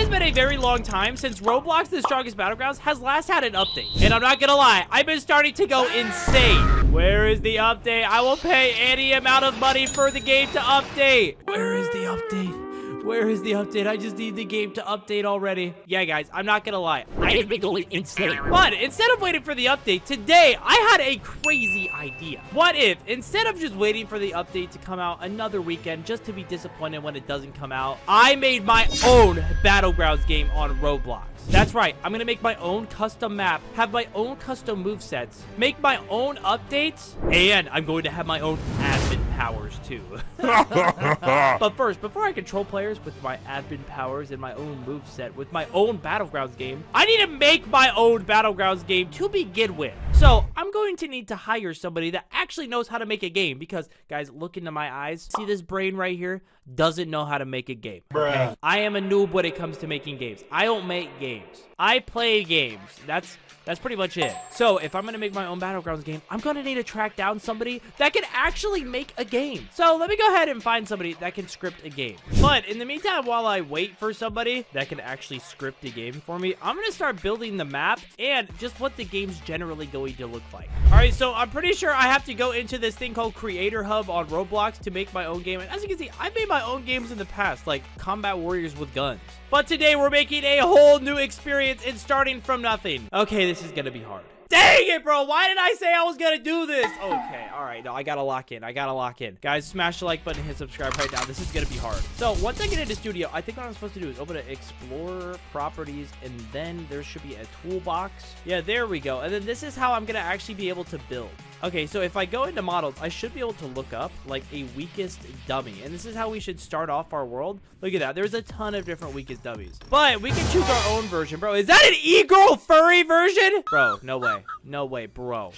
has been a very long time since Roblox The Strongest Battlegrounds has last had an update. And I'm not gonna lie, I've been starting to go insane. Where is the update? I will pay any amount of money for the game to update. Where is the update? Where is the update? I just need the game to update already. Yeah, guys, I'm not gonna lie. I have been going insane. But instead of waiting for the update, today I had a crazy idea. What if, instead of just waiting for the update to come out another weekend just to be disappointed when it doesn't come out, I made my own Battlegrounds game on Roblox. That's right, I'm gonna make my own custom map, have my own custom movesets, make my own updates, and I'm going to have my own admin powers too. But first, before I control players with my admin powers and my own moveset with my own Battlegrounds game, I need to make my own Battlegrounds game to begin with. So I'm going to need to hire somebody that actually knows how to make a game because, guys, look into my eyes. See this brain right here? Doesn't know how to make a game. Okay? I am a noob when it comes to making games. I don't make games. I play games. That's pretty much it. So if I'm going to make my own Battlegrounds game, I'm going to need to track down somebody that can actually make a game. So let me go ahead and find somebody that can script a game. But in the meantime, while I wait for somebody that can actually script a game for me, I'm going to start building the map and just what the game's generally going to look like. All right, so I'm pretty sure I have to go into this thing called Creator Hub on Roblox to make my own game. And as you can see, I've made my own games in the past, like Combat Warriors with guns. But today we're making a whole new experience and starting from nothing. Okay, this is gonna be hard. Dang it, bro. Why did I say I was gonna do this? Okay, all right. No, I gotta lock in. I gotta lock in. Guys, smash the like button and hit subscribe right now. This is gonna be hard. So once I get into Studio, I think what I'm supposed to do is open an Explorer Properties, and then there should be a toolbox. Yeah, there we go. And then this is how I'm gonna actually be able to build. Okay, so if I go into models, I should be able to look up like a weakest dummy. And this is how we should start off our world. Look at that. There's a ton of different weakest dummies. But we can choose our own version. Bro, is that an e-girl furry version? Bro, no way. No way, bro.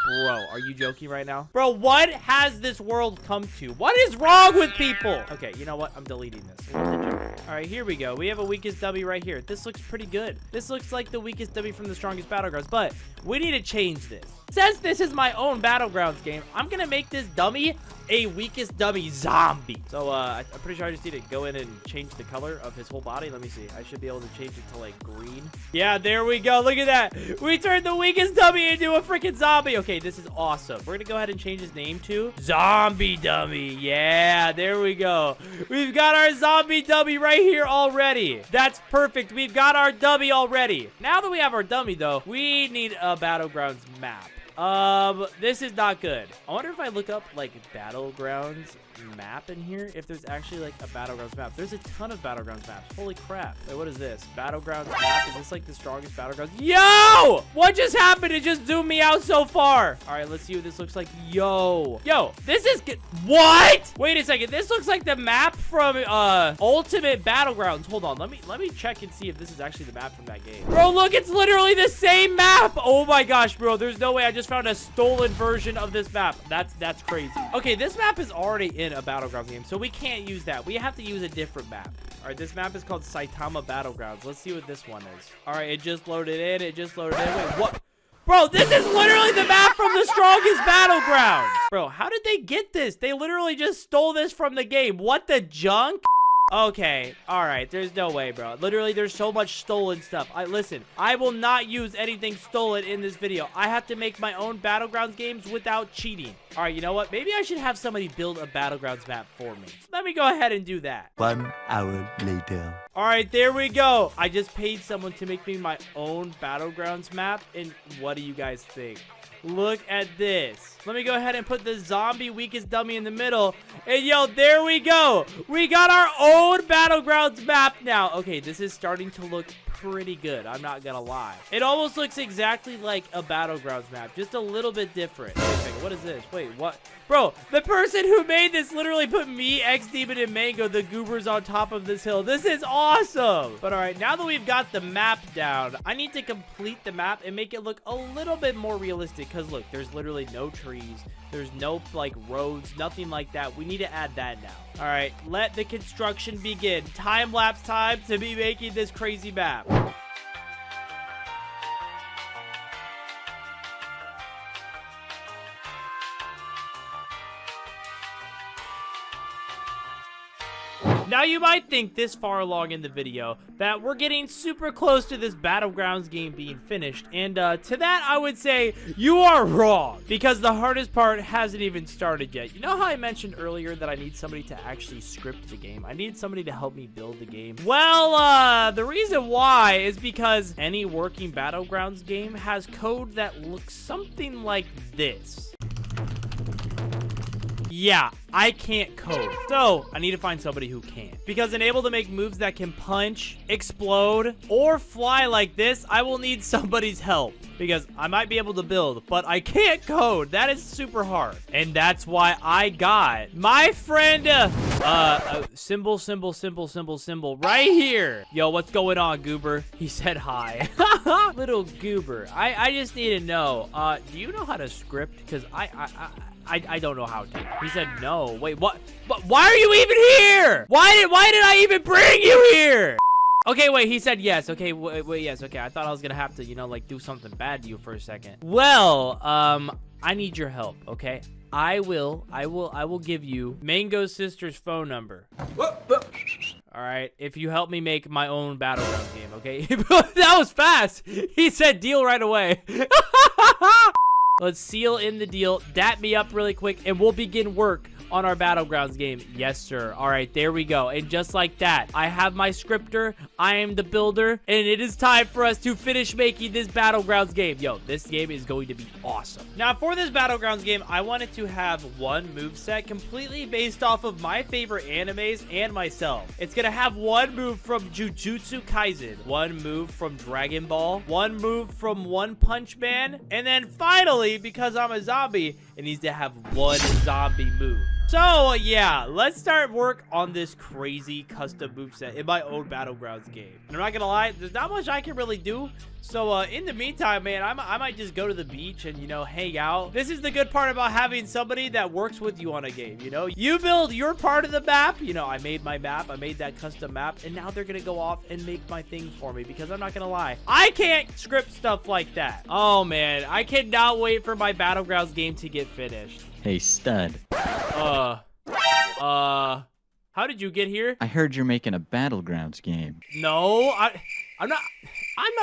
Bro, are you joking right now? Bro, what has this world come to? What is wrong with people? Okay, you know what? I'm deleting this. All right, here we go. We have a weakest dummy right here. This looks pretty good. This looks like the weakest dummy from the strongest battlegrounds, but we need to change this. Since this is my own Battlegrounds game, I'm gonna make this dummy a weakest dummy zombie. So I'm pretty sure I just need to go in and change the color of his whole body. Let me see. I should be able to change it to like green. Yeah, there we go. Look at that. We turned the weakest dummy into a freaking zombie. Okay, this is awesome. We're gonna go ahead and change his name to Zombie Dummy. Yeah, there we go. We've got our zombie dummy right here already. That's perfect. We've got our dummy already. Now that we have our dummy though, we need a Battlegrounds map. This is not good. I wonder if I look up like Battlegrounds map in here, if there's actually like a Battlegrounds map. There's a ton of Battlegrounds maps. Holy crap. Wait, what is this? Battlegrounds map? Is this like the strongest Battlegrounds? Yo! What just happened? It just zoomed me out so far. All right, let's see what this looks like. Yo, this is good. What? Wait a second. This looks like the map from Ultimate Battlegrounds. Hold on. Let me check and see if this is actually the map from that game. Bro, look, it's literally the same map. Oh my gosh, bro. There's no way I just found a stolen version of this map. That's crazy. Okay, this map is already in a Battlegrounds game, so we can't use that. We have to use a different map. All right, this map is called Saitama Battlegrounds. Let's see what this one is. All right, it just loaded in. It just loaded in. Wait, what? Bro, this is literally the map from the strongest Battlegrounds. Bro, how did they get this? They literally just stole this from the game. What the junk? Okay, all right, there's no way, bro. Literally, there's so much stolen stuff. Listen, I will not use anything stolen in this video. I have to make my own Battlegrounds games without cheating. All right, you know what? Maybe I should have somebody build a Battlegrounds map for me. Let me go ahead and do that. 1 hour later. All right, there we go. I just paid someone to make me my own Battlegrounds map, and what do you guys think? Look at this. Let me go ahead and put the zombie weakest dummy in the middle. And yo, there we go. We got our own Battlegrounds map now. Okay, this is starting to look pretty good. I'm not gonna lie. It almost looks exactly like a Battlegrounds map, just a little bit different. Wait a second, what is this? Wait, what? Bro, the person who made this literally put me, X-Demon, and Mango, the goobers, on top of this hill. This is awesome. But all right, now that we've got the map down, I need to complete the map and make it look a little bit more realistic. Because look, there's literally no trees. There's no like roads, nothing like that. We need to add that now. All right, let the construction begin. Time-lapse time to be making this crazy map. Now, you might think this far along in the video that we're getting super close to this Battlegrounds game being finished. And to that, I would say you are wrong, because the hardest part hasn't even started yet. You know how I mentioned earlier that I need somebody to actually script the game? I need somebody to help me build the game. Well, the reason why is because any working Battlegrounds game has code that looks something like this. Yeah, I can't code. So, I need to find somebody who can. Because I'm able to make moves that can punch, explode, or fly like this, I will need somebody's help. Because I might be able to build, but I can't code. That is super hard. And that's why I got my friend, symbol right here. Yo, what's going on, goober? He said hi. Little goober. I just need to know, do you know how to script? Because I don't know how to. He said no. Wait, what? But why are you even here? Why did I even bring you here? Okay, wait, he said yes. Okay, wait, yes. Okay, I thought I was gonna have to, you know, like do something bad to you for a second. Well, I need your help, okay? I will give you Mango's sister's phone number. All right, if you help me make my own Battleground game, okay? That was fast. He said deal right away. Let's seal in the deal, dap me up really quick, and we'll begin work on our Battlegrounds game. Yes, sir. All right, there we go. And just like that, I have my scriptor, I am the builder, and it is time for us to finish making this Battlegrounds game. Yo, this game is going to be awesome. Now, for this Battlegrounds game, I wanted to have one moveset completely based off of my favorite animes and myself. It's gonna have one move from Jujutsu Kaisen, one move from Dragon Ball, one move from One Punch Man, and then finally, because I'm a zombie, it needs to have one zombie move. So, yeah, let's start work on this crazy custom moveset in my own Battlegrounds game. And I'm not gonna lie, there's not much I can really do. So, in the meantime, man, I might just go to the beach and, you know, hang out. This is the good part about having somebody that works with you on a game, you know? You build your part of the map. You know, I made my map. I made that custom map. And now they're gonna go off and make my thing for me, because I'm not gonna lie, I can't script stuff like that. Oh, man, I cannot wait for my Battlegrounds game to get finished. Hey, stud. How did you get here? I heard you're making a Battlegrounds game. No, I'm not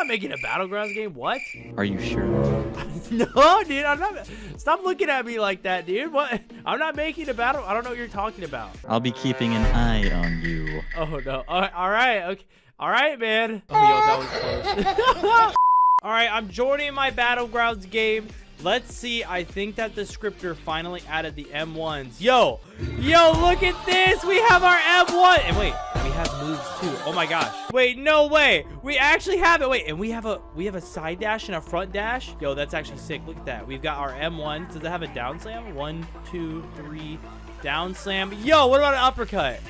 making a Battlegrounds game. What? Are you sure? No, dude, I'm not. Stop looking at me like that, dude. What? I'm not making a battle. I don't know what you're talking about. I'll be keeping an eye on you. Oh, no. All right. Okay. All right, man. Oh, yo, that was close. All right, I'm joining my Battlegrounds game. Let's see. I think that the scriptor finally added the M1s. Yo, look at this. We have our M1. And wait, we have moves too. Oh my gosh. Wait, no way. We actually have it. Wait, and we have a side dash and a front dash. Yo, that's actually sick. Look at that. We've got our M1. Does it have a down slam? 1, 2, 3, down slam. Yo, what about an uppercut?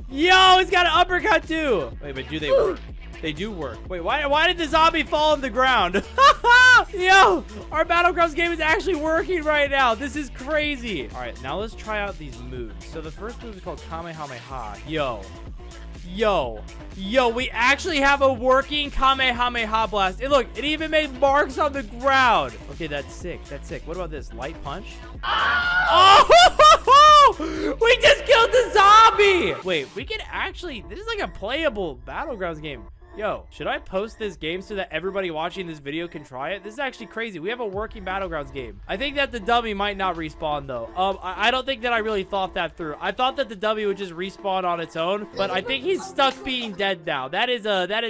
Yo, it's got an uppercut too. Wait, but do they work? They do work. Wait, why did the zombie fall on the ground? Yo, our Battlegrounds game is actually working right now. This is crazy. All right, now let's try out these moves. So the first move is called Kamehameha. Yo, we actually have a working Kamehameha blast. And look, it even made marks on the ground. Okay, that's sick. That's sick. What about this? Light punch? Oh! We just killed the zombie! Wait, we can actually... This is like a playable Battlegrounds game. Yo, should I post this game so that everybody watching this video can try it? This is actually crazy. We have a working Battlegrounds game. I think that the dummy might not respawn, though. I don't think that I really thought that through. I thought that the dummy would just respawn on its own, but I think he's stuck being dead now. That is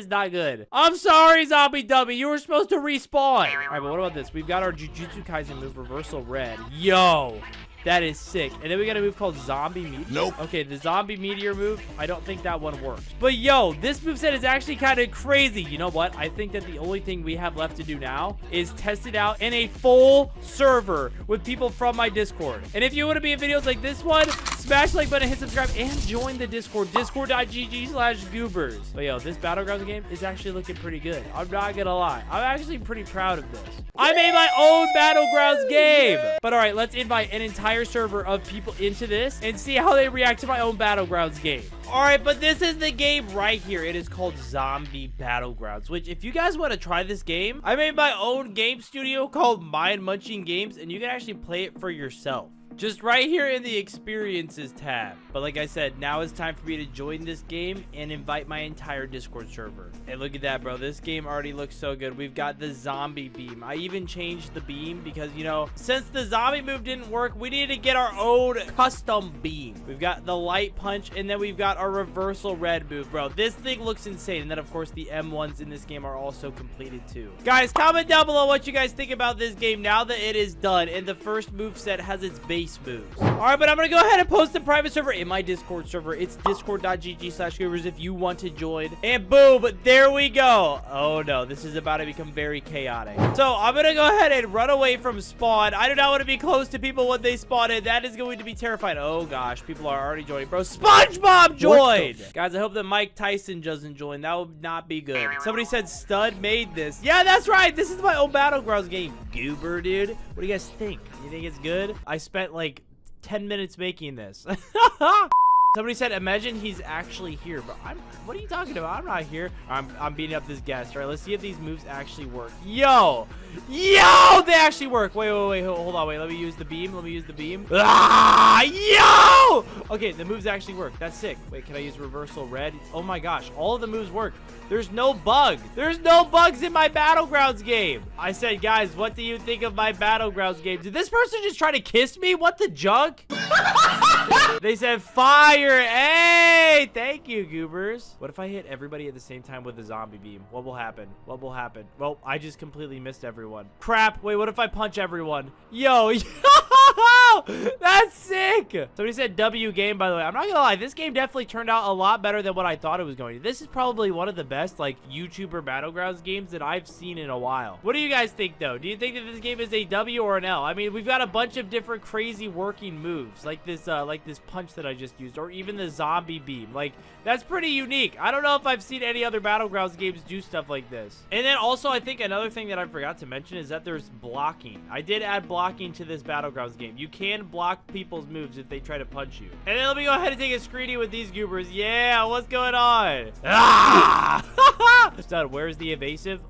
not good. I'm sorry, zombie dummy. You were supposed to respawn. All right, but what about this? We've got our Jujutsu Kaisen move, Reversal Red. Yo. That is sick. And then we got a move called Zombie Meteor. Nope. Okay, the Zombie Meteor move, I don't think that one works. But yo, this moveset is actually kind of crazy. You know what? I think that the only thing we have left to do now is test it out in a full server with people from my Discord. And if you want to be in videos like this one, smash the like button, hit subscribe, and join the Discord. Discord.gg/goobers. But yo, this Battlegrounds game is actually looking pretty good. I'm not gonna lie. I'm actually pretty proud of this. I made my own Battlegrounds game. But all right, let's invite an entire server of people into this and see how they react to my own Battlegrounds game. All right, but this is the game right here. It is called Zombie Battlegrounds, which if you guys want to try this game, I made my own game studio called Mind Munching Games, and you can actually play it for yourself. Just right here in the experiences tab. But like I said, now it's time for me to join this game and invite my entire Discord server. And look at that, bro. This game already looks so good. We've got the zombie beam. I even changed the beam because, you know, since the zombie move didn't work, we needed to get our own custom beam. We've got the light punch, and then we've got our reversal red move, bro. This thing looks insane. And then, of course, the M1s in this game are also completed too. Guys, comment down below what you guys think about this game now that it is done and the first move set has its base moves. All right, but I'm gonna go ahead and post the private server in my Discord server. It's discord.gg/goobers if you want to join. And boom, there we go. Oh no, this is about to become very chaotic. So I'm gonna go ahead and run away from spawn. I do not want to be close to people when they spawn in. That is going to be terrifying. Oh gosh, people are already joining, bro. SpongeBob joined. Guys, I hope that Mike Tyson doesn't join. That would not be good. Somebody said Stud made this. Yeah, that's right. This is my own Battlegrounds game. Goober, dude. What do you guys think? You think it's good? I spent like 10 minutes making this. Somebody said, imagine he's actually here, but what are you talking about? I'm not here. I'm beating up this guest. All right, let's see if these moves actually work. Yo, they actually work. Wait, hold on, wait. Let me use the beam. Ah, yo! Okay, the moves actually work. That's sick. Wait, can I use reversal red? Oh my gosh, all of the moves work. There's no bug. There's no bugs in my Battlegrounds game. I said, guys, what do you think of my Battlegrounds game? Did this person just try to kiss me? What the junk? They said fire. Hey, thank you, goobers. What if I hit everybody at the same time with a zombie beam? What will happen? Well, I just completely missed everyone. Crap. Wait, what if I punch everyone? Yo, that's sick. Somebody said W game, by the way. I'm not gonna lie, this game definitely turned out a lot better than what I thought it was going to. This is probably one of the best like YouTuber Battlegrounds games that I've seen in a while. What do you guys think though? Do you think that this game is a W or an L? I mean, we've got a bunch of different crazy working moves like this punch that I just used, or even the zombie beam. Like, that's pretty unique. I don't know if I've seen any other Battlegrounds games do stuff like this. And then also, I think another thing that I forgot to mention is that there's blocking. I did add blocking to this Battlegrounds game. You can block people's moves if they try to punch you. And then let me go ahead and take a screenie with these goobers. Yeah, what's going on? Ah! Stud, where's the evasive?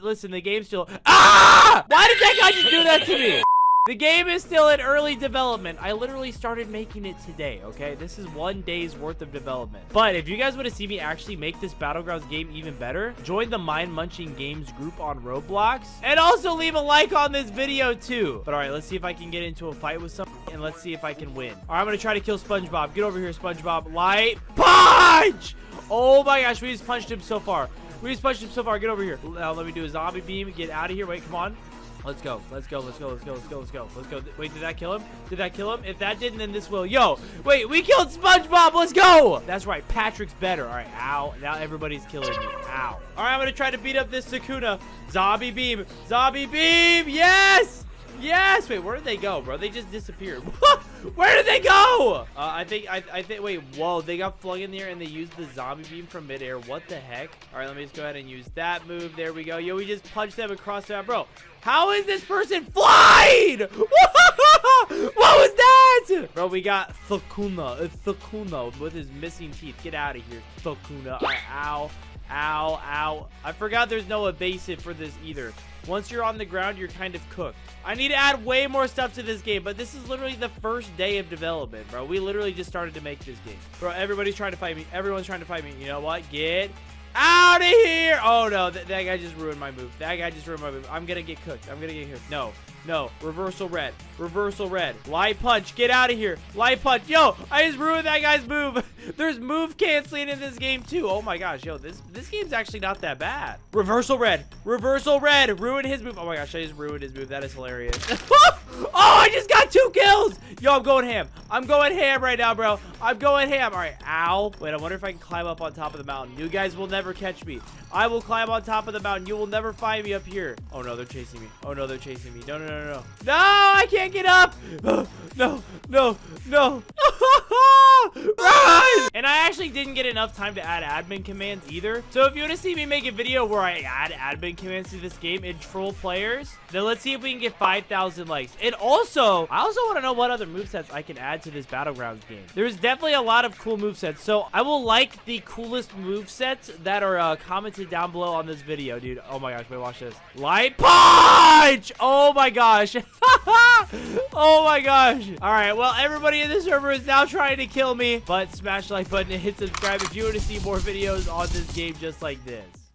Listen, the game's still. Ah! Why did that guy just do that to me? The game is still in early development. I literally started making it today, okay? This is 1 day's worth of development. But if you guys want to see me actually make this Battlegrounds game even better, join the Mind Munching Games group on Roblox. And also leave a like on this video too. But all right, let's see if I can get into a fight with someone. And let's see if I can win. All right, I'm going to try to kill SpongeBob. Get over here, SpongeBob. Light punch! Oh my gosh, we just punched him so far. Get over here. Now let me do a zombie beam. Get out of here. Wait, come on. Let's go. Wait, did that kill him? If that didn't, then this will. Yo, wait, we killed SpongeBob. Let's go. That's right. Patrick's better. All right. Ow. Now everybody's killing me. Ow. All right, I'm going to try to beat up this Sakuna. Zombie beam. Yes. Wait, where did they go, bro? They just disappeared. Where did they go? I think, wait, whoa, they got flung in the air and they used the zombie beam from midair. What the heck? All right, let me just go ahead and use that move. There we go. Yo, we just punched them across the map. Bro, how is this person flying? What was that? Bro, we got Thakuna. It's Thakuna with his missing teeth. Get out of here, Thakuna. All right, ow. I forgot there's no evasive for this either. Once you're on the ground, you're kind of cooked. I need to add way more stuff to this game, but this is literally the first day of development, bro. We literally just started to make this game. Bro, everybody's trying to fight me. Everyone's trying to fight me. You know what? Get out of here. Oh, no. That guy just ruined my move. I'm going to get cooked. No. Reversal red. Light punch. Get out of here. Light punch. Yo, I just ruined that guy's move. There's move canceling in this game too. Oh my gosh. Yo, this game's actually not that bad. Reversal red. Ruin his move. Oh my gosh, I just ruined his move. That is hilarious. Oh, I just got 2 kills. Yo, I'm going ham. Right now, bro. All right. Ow. Wait, I wonder if I can climb up on top of the mountain. You guys will never catch me. I will climb on top of the mountain. You will never find me up here. Oh no, they're chasing me. No, I can't get up. No. Run! And I actually didn't get enough time to add admin commands either. So if you want to see me make a video where I add admin commands to this game and troll players, then let's see if we can get 5,000 likes. And also, I also want to know what other movesets I can add to this Battlegrounds game. There's definitely a lot of cool movesets. So I will like the coolest movesets that are commented down below on this video, dude. Oh my gosh, wait, watch this. Light punch! Oh my gosh. Oh my gosh. All right, well, everybody in this server is now trying to kill me, but smash the like button and hit subscribe if you want to see more videos on this game just like this.